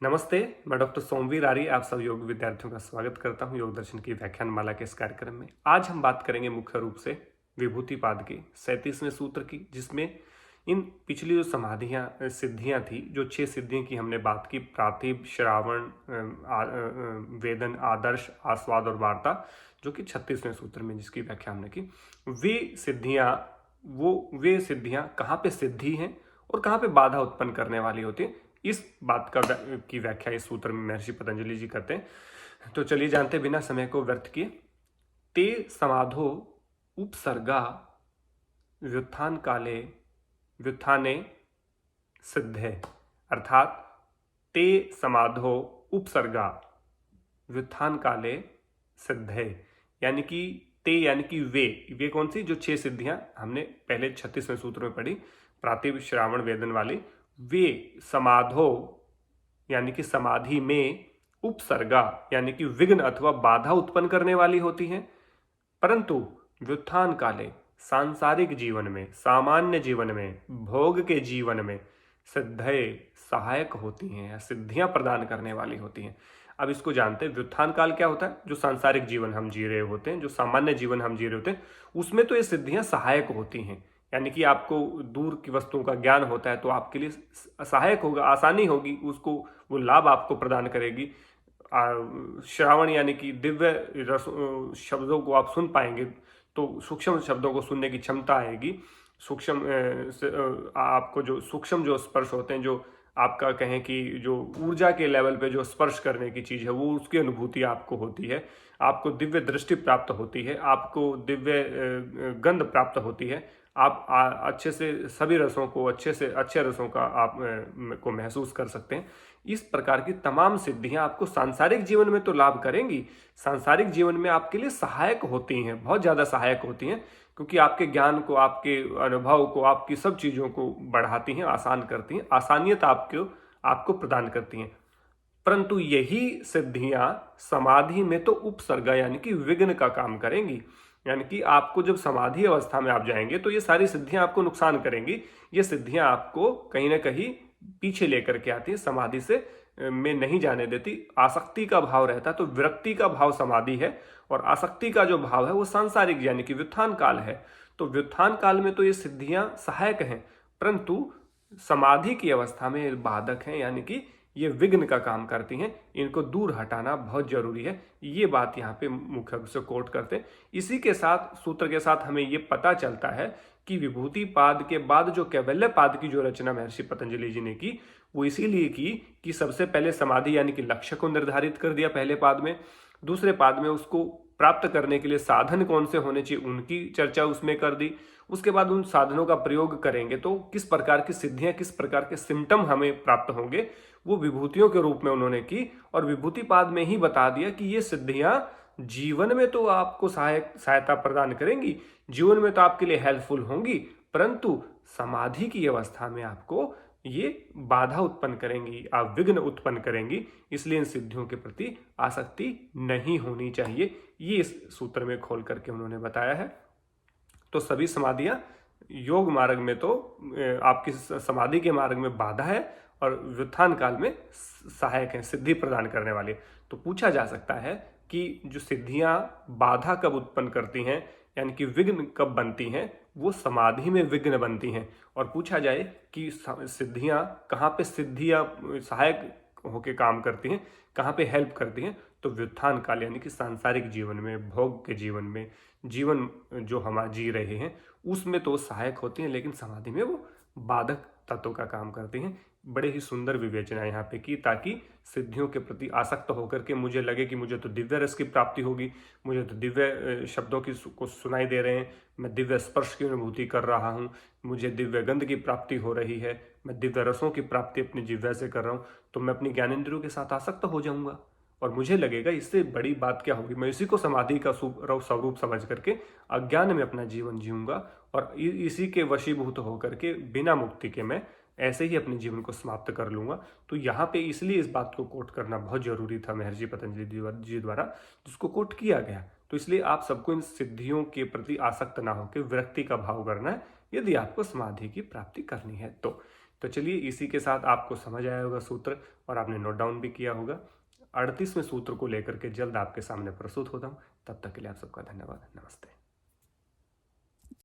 नमस्ते, मैं डॉक्टर सोमवीर आर्य आप सब योग विद्यार्थियों का स्वागत करता हूं योग दर्शन की व्याख्यान माला के इस कार्यक्रम में। आज हम बात करेंगे मुख्य रूप से विभूतिपाद के 37वें सूत्र की, जिसमें इन पिछली जो समाधियां सिद्धियां थी, जो 6 सिद्धियों की हमने बात की, प्रातिभ, श्रावण, वेदन, आदर्श, आस्वाद और वार्ता, जो कि 36वें सूत्र में जिसकी व्याख्या हमने की। वे सिद्धियां कहाँ पे सिद्धि हैं और कहाँ पे बाधा उत्पन्न करने वाली होती है, इस बात की व्याख्या इस सूत्र में महर्षि पतंजलि जी करते हैं। तो चलिए जानते बिना समय को व्यर्थ किए। ते समाधो उपसर्गा व्युत्थान काले व्युत्थाने सिद्धे, अर्थात ते समाधो उपसर्गा व्युत्थान काले सिद्धे, यानी कि ते यानी कि वे कौन सी, जो 6 सिद्धियां हमने पहले 36वें सूत्र में पढ़ी, प्रातिभ, श्रावण, वेदन वाली, वे समाधो यानी कि समाधि में, उपसर्गा यानी कि विघ्न अथवा बाधा उत्पन्न करने वाली होती हैं, परंतु व्युत्थान काले सांसारिक जीवन में, सामान्य जीवन में, भोग के जीवन में सिद्धय सहायक होती हैं या सिद्धियां प्रदान करने वाली होती हैं। अब इसको जानते हैं, व्युत्थान काल क्या होता है? जो सांसारिक जीवन हम जी रहे होते हैं, जो सामान्य जीवन हम जी रहे होते हैं, उसमें तो ये सिद्धियां सहायक होती हैं। यानी कि आपको दूर की वस्तुओं का ज्ञान होता है तो आपके लिए सहायक होगा, आसानी होगी, उसको वो लाभ आपको प्रदान करेगी। श्रावण यानी कि दिव्य शब्दों को आप सुन पाएंगे तो सूक्ष्म शब्दों को सुनने की क्षमता आएगी। आपको जो सूक्ष्म जो स्पर्श होते हैं, जो आपका कहें कि जो ऊर्जा के लेवल पे जो स्पर्श करने की चीज़ है, वो उसकी अनुभूति आपको होती है। आपको दिव्य दृष्टि प्राप्त होती है, आपको दिव्य गंध प्राप्त होती है। आप अच्छे से सभी रसों को, अच्छे रसों का आप को महसूस कर सकते हैं। इस प्रकार की तमाम सिद्धियां आपको सांसारिक जीवन में तो लाभ करेंगी, सांसारिक जीवन में आपके लिए सहायक होती हैं, बहुत ज़्यादा सहायक होती हैं, क्योंकि आपके ज्ञान को, आपके अनुभव को, आपकी सब चीज़ों को बढ़ाती हैं, आसान करती हैं, आसानियत आपको प्रदान करती हैं। परंतु यही सिद्धियां समाधि में तो उपसर्गा यानी कि विघ्न का काम करेंगी। यानी कि आपको जब समाधि अवस्था में आप जाएंगे तो ये सारी सिद्धियां आपको नुकसान करेंगी। ये सिद्धियां आपको कहीं ना कहीं पीछे लेकर के आती है, समाधि से में नहीं जाने देती। आसक्ति का भाव रहता है तो विरक्ति का भाव समाधि है, और आसक्ति का जो भाव है वो सांसारिक यानी कि व्युत्थान काल है। तो व्युत्थान काल में तो ये सिद्धियां सहायक हैं, परंतु समाधि की अवस्था में बाधक हैं, यानी कि ये विघ्न का काम करती हैं। इनको दूर हटाना बहुत जरूरी है, ये बात यहाँ पे मुख्य रूप से कोट करते हैं। इसी के साथ, सूत्र के साथ हमें ये पता चलता है कि विभूति पाद के बाद जो कैवल्य पाद की जो रचना महर्षि पतंजलि जी ने की, वो इसीलिए की कि सबसे पहले समाधि यानी कि लक्ष्य को निर्धारित कर दिया पहले पाद में। दूसरे पाद में उसको प्राप्त करने के लिए साधन कौन से होने चाहिए उनकी चर्चा उसमें कर दी। उसके बाद उन साधनों का प्रयोग करेंगे तो किस प्रकार की सिद्धियां, किस प्रकार के सिम्टम हमें प्राप्त होंगे, वो विभूतियों के रूप में उन्होंने की। और विभूति पाद में ही बता दिया कि ये सिद्धियां जीवन में तो आपको सहायता प्रदान करेंगी, जीवन में तो आपके लिए हेल्पफुल होंगी, परंतु समाधि की अवस्था में आपको ये बाधा उत्पन्न करेंगी, आप विघ्न उत्पन्न करेंगी। इसलिए इन सिद्धियों के प्रति आसक्ति नहीं होनी चाहिए, ये इस सूत्र में खोल करके उन्होंने बताया है। तो सभी समाधियां योग मार्ग में तो आपकी समाधि के मार्ग में बाधा है और व्युत्थान काल में सहायक है, सिद्धि प्रदान करने वाली। तो पूछा जा सकता है कि जो सिद्धियां बाधा कब उत्पन्न करती हैं, यानी कि विघ्न कब बनती हैं, वो समाधि में विघ्न बनती हैं। और पूछा जाए कि सिद्धियां कहाँ पे सिद्धियां सहायक होके काम करती हैं, कहाँ पे हेल्प करती हैं, तो व्युत्थान काल यानी कि सांसारिक जीवन में, भोग के जीवन में, जीवन जो हम जी रहे हैं उसमें तो सहायक होती हैं, लेकिन समाधि में वो बाधक तत्व का काम करती हैं। बड़े ही सुंदर विवेचना यहाँ पे की, ताकि सिद्धियों के प्रति आसक्त होकर के मुझे लगे कि मुझे तो दिव्य रस की प्राप्ति होगी, मुझे तो दिव्य शब्दों की को सुनाई दे रहे हैं, मैं दिव्य स्पर्श की अनुभूति कर रहा हूँ, मुझे दिव्य गंध की प्राप्ति हो रही है, मैं दिव्य रसों की प्राप्ति अपनी जिह्वा से कर रहा हूँ, तो मैं अपनी ज्ञानेंद्रियों के साथ आसक्त हो जाऊंगा और मुझे लगेगा इससे बड़ी बात क्या होगी। मैं इसी को समाधि का स्वरूप समझ करके अज्ञान में अपना जीवन जीऊंगा और इसी के वशीभूत होकर के बिना मुक्ति के मैं ऐसे ही अपने जीवन को समाप्त कर लूंगा। तो यहाँ पे इसलिए इस बात को कोट करना बहुत जरूरी था महर्षि पतंजलि जी द्वारा, जिसको कोट किया गया। तो इसलिए आप सबको इन सिद्धियों के प्रति आसक्त ना होकर विरक्ति का भाव करना है, यदि आपको समाधि की प्राप्ति करनी है तो। तो चलिए इसी के साथ आपको समझ आया होगा सूत्र और आपने नोट डाउन भी किया होगा। 38वें सूत्र को लेकर के जल्द आपके सामने प्रस्तुत होता हूँ। तब तक के लिए आप सबका धन्यवाद। नमस्ते।